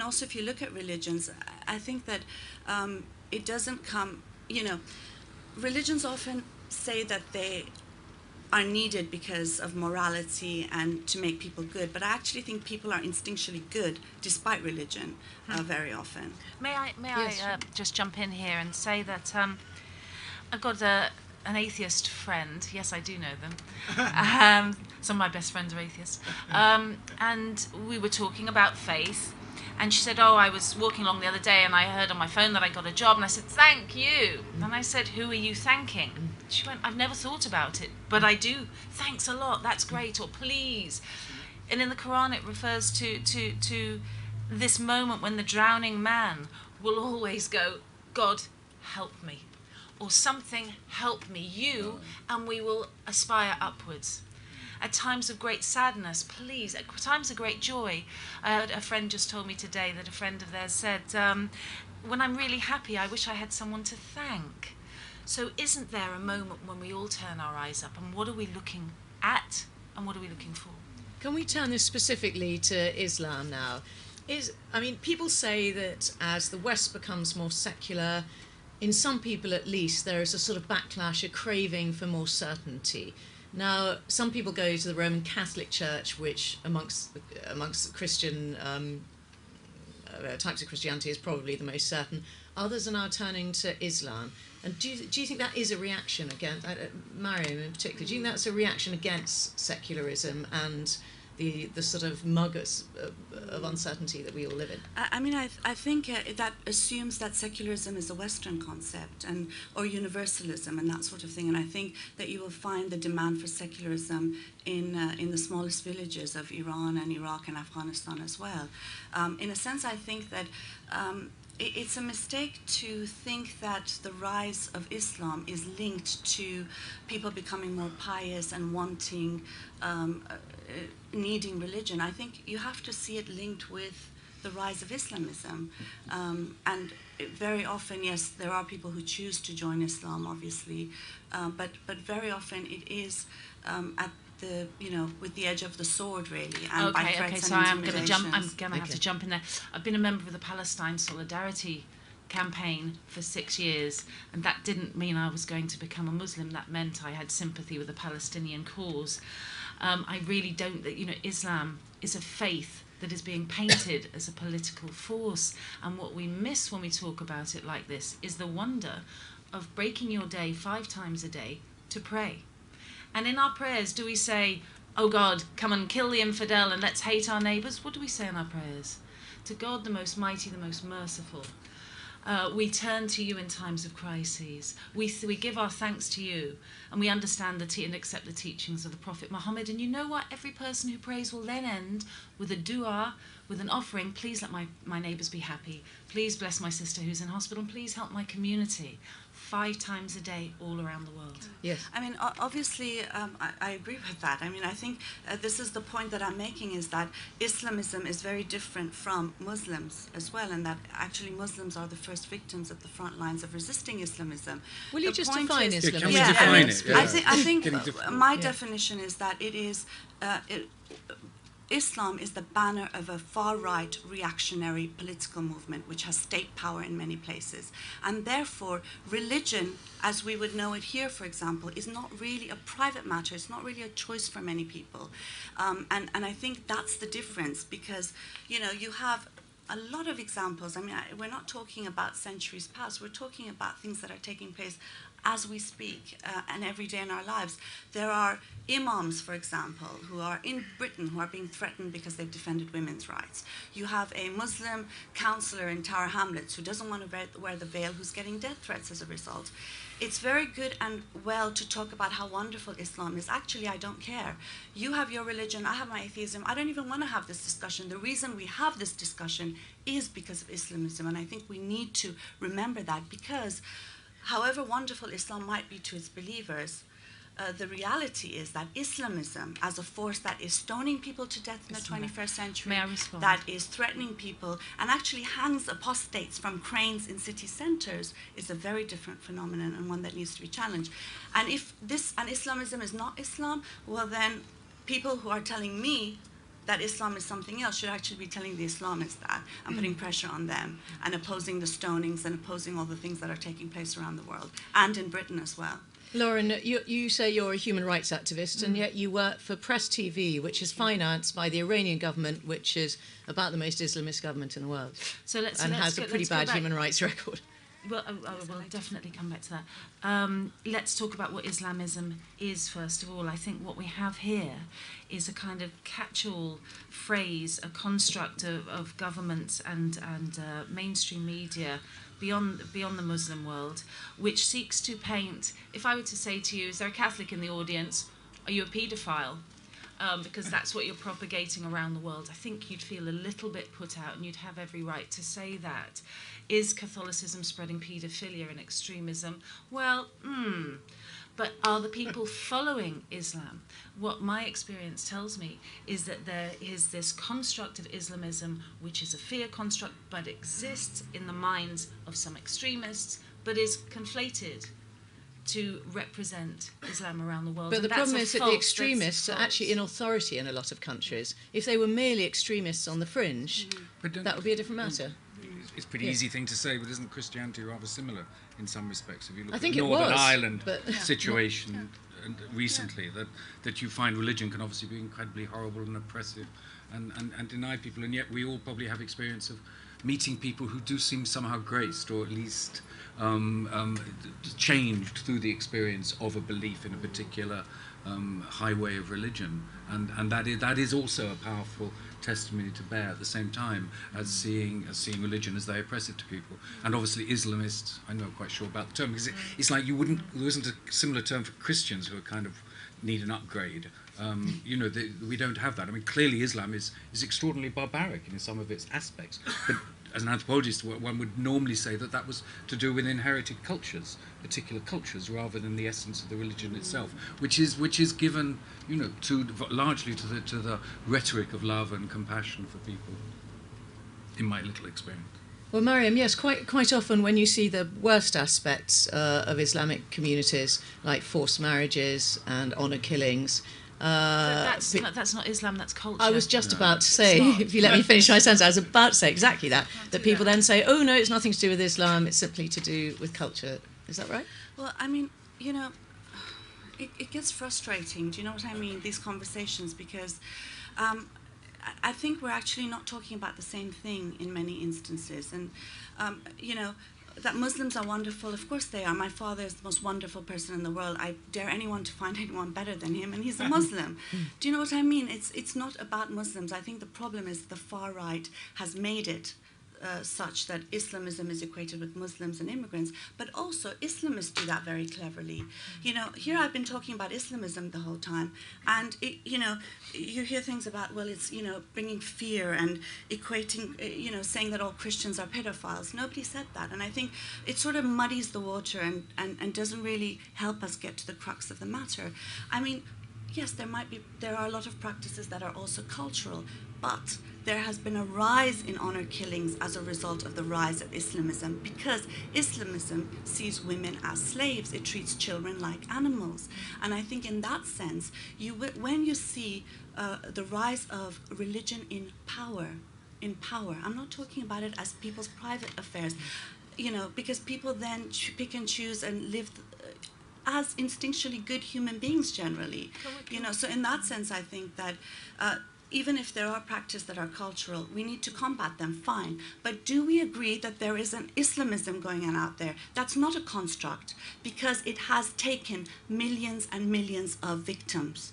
also if you look at religions, I think that it doesn't come, religions often say that they are needed because of morality and to make people good, but I actually think people are instinctually good despite religion very often. May I just jump in here and say that I've got an atheist friend. Yes, I do know them. Some of my best friends are atheists. And we were talking about faith. And she said, I was walking along the other day and I heard on my phone that I got a job. And I said, thank you. And I said, who are you thanking? She went, I've never thought about it, but I do. Thanks a lot. That's great. Or please. And in the Quran, it refers to this moment when the drowning man will always go, God, help me. Or something, help me, you, and we will aspire upwards. At times of great sadness, please, at times of great joy. A friend just told me today that a friend of theirs said, when I'm really happy, I wish I had someone to thank. So isn't there a moment when we all turn our eyes up, and what are we looking at, and what are we looking for? Can we turn this specifically to Islam now? People say that as the West becomes more secular, in some people at least, there is a sort of backlash, a craving for more certainty. Now, some people go to the Roman Catholic Church, which amongst Christian types of Christianity is probably the most certain. Others are now turning to Islam. And do you think that is a reaction against, Maryam in particular, do you think that's a reaction against secularism and the sort of muggers of uncertainty that we all live in? I think that assumes that secularism is a Western concept or universalism and that sort of thing. And I think that you will find the demand for secularism in the smallest villages of Iran and Iraq and Afghanistan as well. In a sense, I think that it's a mistake to think that the rise of Islam is linked to people becoming more pious and wanting, needing religion. I think you have to see it linked with the rise of Islamism. And very often, yes, there are people who choose to join Islam, obviously, but very often it is at the, with the edge of the sword, really, and by threats and intimidations. I'm going to have to jump in there. I've been a member of the Palestine Solidarity campaign for 6 years, and that didn't mean I was going to become a Muslim. That meant I had sympathy with the Palestinian cause. I really don't, Islam is a faith that is being painted as a political force, and what we miss when we talk about it like this is the wonder of breaking your day 5 times a day to pray. And in our prayers, do we say, oh God, come and kill the infidel and let's hate our neighbours? What do we say in our prayers? To God, the most mighty, the most merciful. We turn to you in times of crises. We give our thanks to you, and we understand and accept the teachings of the Prophet Muhammad. And you know what? Every person who prays will then end with a dua, with an offering. Please let my neighbours be happy. Please bless my sister who's in hospital, and please help my community. 5 times a day all around the world. Yes. Obviously, I agree with that. I think this is the point that I'm making, is that Islamism is very different from Muslims as well, and that actually Muslims are the first victims at the front lines of resisting Islamism. Will you just define Islam? Can we define it? Yeah. I think my definition is that it is... Islam is the banner of a far-right reactionary political movement which has state power in many places. And therefore, religion, as we would know it here, for example, is not really a private matter. It's not really a choice for many people. And I think that's the difference, because, you have a lot of examples. We're not talking about centuries past. We're talking about things that are taking place as we speak and every day in our lives. There are imams, for example, who are in Britain who are being threatened because they've defended women's rights. You have a Muslim councillor in Tower Hamlets who doesn't want to wear the veil, who's getting death threats as a result. It's very good and well to talk about how wonderful Islam is. Actually, I don't care. You have your religion, I have my atheism. I don't even want to have this discussion. The reason we have this discussion is because of Islamism, and I think we need to remember that, because however wonderful Islam might be to its believers, the reality is that Islamism, as a force that is stoning people to death in the 21st century, that is threatening people and actually hangs apostates from cranes in city centers, is a very different phenomenon, and one that needs to be challenged. And if Islamism is not Islam, well then people who are telling me that Islam is something else should actually be telling the Islamists that and putting pressure on them and opposing the stonings and opposing all the things that are taking place around the world and in Britain as well. Lauren, you say you're a human rights activist, and yet you work for Press TV, which is financed by the Iranian government, which is about the most Islamist government in the world, has a pretty bad human rights record. Well, I will definitely come back to that. Let's talk about what Islamism is, first of all. I think what we have here is a kind of catch-all phrase, a construct of governments and mainstream media beyond the Muslim world, which seeks to paint, if I were to say to you, is there a Catholic in the audience? Are you a paedophile? Because that's what you're propagating around the world. I think you'd feel a little bit put out, and you'd have every right to say that. Is Catholicism spreading paedophilia and extremism? Well, but are the people following Islam? What my experience tells me is that there is this construct of Islamism, which is a fear construct, but exists in the minds of some extremists, but is conflated to represent Islam around the world. But the problem is that the extremists are actually in authority in a lot of countries. If they were merely extremists on the fringe, that would be a different matter. It's a pretty easy thing to say, but isn't Christianity rather similar in some respects? If you look I at think the Northern Ireland but situation and recently, that you find religion can obviously be incredibly horrible and oppressive and deny people, and yet we all probably have experience of meeting people who do seem somehow graced, or at least changed through the experience of a belief in a particular highway of religion, and that is also a powerful testimony to bear at the same time as seeing religion as they oppress it to people. And obviously Islamists, I'm not quite sure about the term, because it's like there isn't a similar term for Christians who are kind of need an upgrade. We don't have that. I mean, clearly Islam is extraordinarily barbaric in some of its aspects, but as an anthropologist, one would normally say that was to do with inherited cultures, particular cultures, rather than the essence of the religion itself, which is given, largely to the rhetoric of love and compassion for people. In my little experience. Well, Maryam, yes, quite often when you see the worst aspects of Islamic communities, like forced marriages and honour killings. That's not Islam, that's culture. I was just about to say, if you let me finish my sentence, I was about to say exactly that. That people then say, oh no, it's nothing to do with Islam, it's simply to do with culture. Is that right? Well, I mean, it gets frustrating, do you know what I mean, these conversations, because I think we're actually not talking about the same thing in many instances. And, that Muslims are wonderful, of course they are. My father is the most wonderful person in the world. I dare anyone to find anyone better than him, and he's a Muslim. Do you know what I mean? It's not about Muslims. I think the problem is the far right has made it such that Islamism is equated with Muslims and immigrants, but also Islamists do that very cleverly. Here I've been talking about Islamism the whole time, and you hear things about, well, it's bringing fear and equating, saying that all Christians are pedophiles. Nobody said that, and I think it sort of muddies the water and doesn't really help us get to the crux of the matter. I mean, yes, there are a lot of practices that are also cultural, but there has been a rise in honor killings as a result of the rise of Islamism, because Islamism sees women as slaves. It treats children like animals. And I think in that sense, when you see the rise of religion in power, I'm not talking about it as people's private affairs, because people then pick and choose and live as instinctually good human beings generally. So in that sense, I think that even if there are practices that are cultural, we need to combat them, fine. But do we agree that there is an Islamism going on out there? That's not a construct, because it has taken millions and millions of victims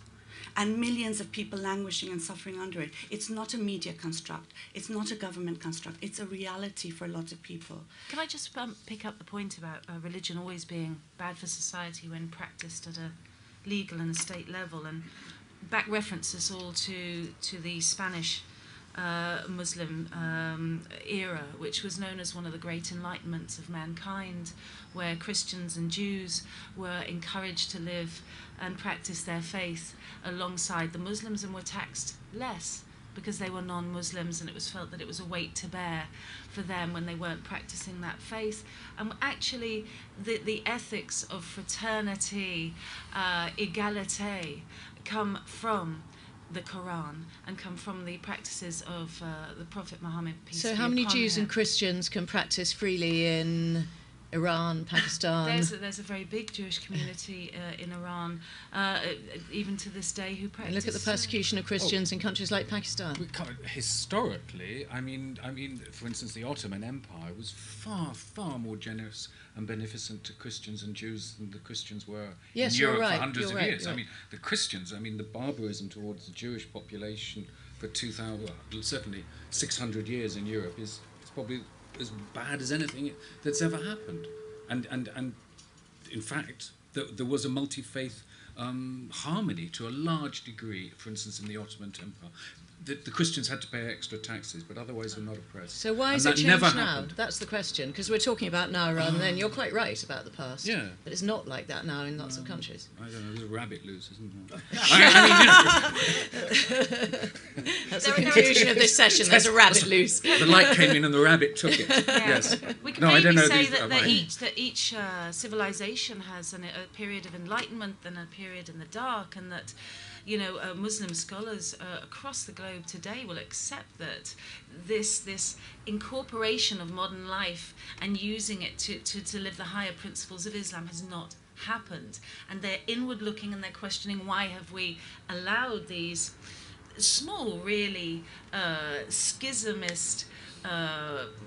and millions of people languishing and suffering under it. It's not a media construct. It's not a government construct. It's a reality for a lot of people. Can I just pick up the point about religion always being bad for society when practiced at a legal and a state level, and back references all to the Spanish Muslim era, which was known as one of the great enlightenments of mankind, where Christians and Jews were encouraged to live and practice their faith alongside the Muslims, and were taxed less because they were non-Muslims, and it was felt that it was a weight to bear for them when they weren't practicing that faith. And actually the ethics of fraternity, egalite, come from the Quran and come from the practices of the Prophet Muhammad, peace be So upon how many Jews him. and Christians can practice freely in Iran, Pakistan? There's a very big Jewish community in Iran, even to this day, who practice. And look at the persecution of Christians in countries like Pakistan. Historically, I mean, for instance, the Ottoman Empire was far, far more generous and beneficent to Christians and Jews than the Christians were Yes, in you're Europe right, for hundreds you're of right, years. you're I mean, the Christians, the barbarism towards the Jewish population for 2,000, well, certainly 600 years in Europe is probably as bad as anything that's ever happened. And in fact, there was a multi-faith harmony to a large degree, for instance, in the Ottoman Empire. The Christians had to pay extra taxes, but otherwise were not oppressed. So why is it changed now? That's the question, because we're talking about now rather than, you're quite right about the past. Yeah. But it's not like that now in lots of countries. I don't know, there's a rabbit loose, isn't there? That's the conclusion of this session, there's a rabbit loose. The light came in and the rabbit took it. Yes. We can say that each civilization has a period of enlightenment and a period in the dark, and that Muslim scholars across the globe today will accept that this incorporation of modern life and using it to live the higher principles of Islam has not happened. And they're inward looking and they're questioning, why have we allowed these small, really schismist,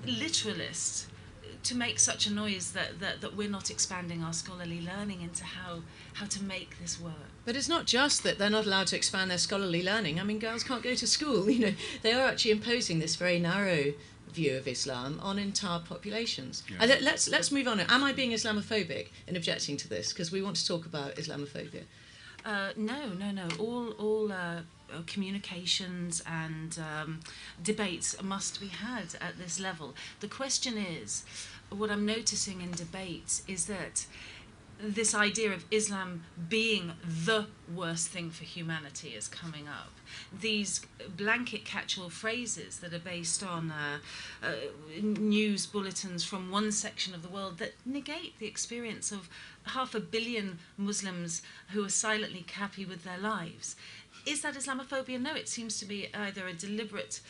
literalists to make such a noise that we're not expanding our scholarly learning into how to make this work. But it's not just that they're not allowed to expand their scholarly learning. I mean, girls can't go to school. They are actually imposing this very narrow view of Islam on entire populations. Yeah. Let's move on. Am I being Islamophobic in objecting to this? Because we want to talk about Islamophobia. No. All communications and debates must be had at this level. The question is, what I'm noticing in debates is that this idea of Islam being the worst thing for humanity is coming up. These blanket catch-all phrases that are based on news bulletins from one section of the world that negate the experience of 500 million Muslims who are silently happy with their lives. Is that Islamophobia? No, it seems to be either a deliberate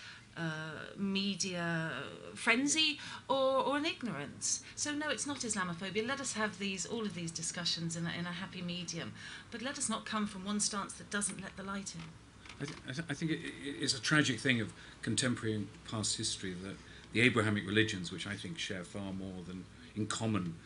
media frenzy or an ignorance. So no, it's not Islamophobia. Let us have all of these discussions in a happy medium, but let us not come from one stance that doesn't let the light in. I think it's a tragic thing of contemporary and past history that the Abrahamic religions, which I think share far more in common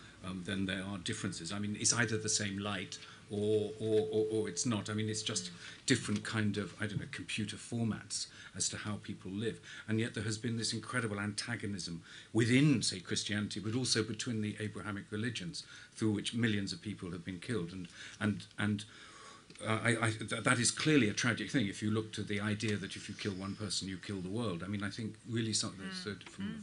than there are differences. I mean, it's either the same light or it's not. I mean, it's just different kind of, computer formats as to how people live. And yet there has been this incredible antagonism within, say, Christianity, but also between the Abrahamic religions, through which millions of people have been killed. And that is clearly a tragic thing. If you look to the idea that if you kill one person, you kill the world. I mean, I think really something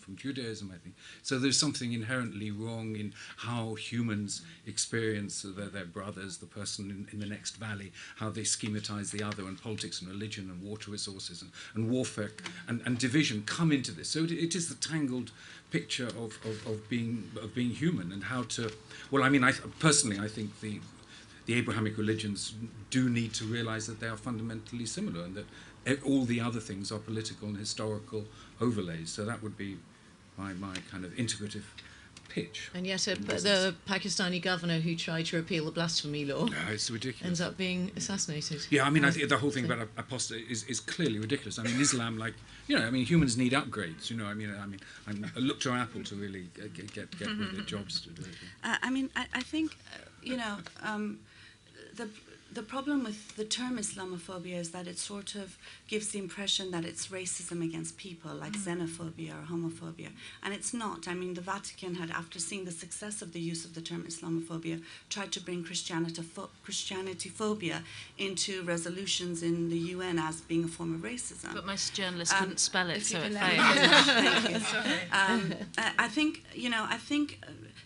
from Judaism, I think. So there's something inherently wrong in how humans experience their brothers, the person in the next valley, how they schematize the other, and politics and religion and water resources and warfare and division come into this. So it is the tangled picture of being human, and how to. Well, I mean, I think the Abrahamic religions do need to realize that they are fundamentally similar, and that all the other things are political and historical overlays. So that would be my kind of integrative pitch. And yet the Pakistani governor who tried to repeal the blasphemy law it's ridiculous. ends up being assassinated. Yeah, I mean, I think the whole thing about apostasy is clearly ridiculous. I mean, Islam, humans need upgrades. I look to Apple to really get with their jobs to do it. I think, the problem with the term Islamophobia is that it sort of gives the impression that it's racism against people, like xenophobia or homophobia. And it's not. I mean, the Vatican had, after seeing the success of the use of the term Islamophobia, tried to bring Christianityphobia into resolutions in the UN as being a form of racism. But most journalists couldn't spell it, so it failed. Thank you. I think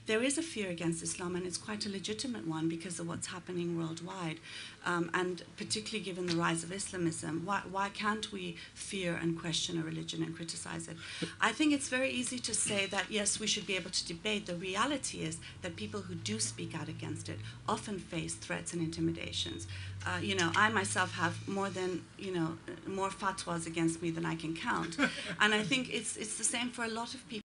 there is a fear against Islam, and it's quite a legitimate one because of what's happening worldwide. and particularly given the rise of Islamism, why can't we fear and question a religion and criticize it? I think it's very easy to say that, yes, we should be able to debate. The reality is that people who do speak out against it often face threats and intimidations. I myself have more fatwas against me than I can count. And I think it's the same for a lot of people.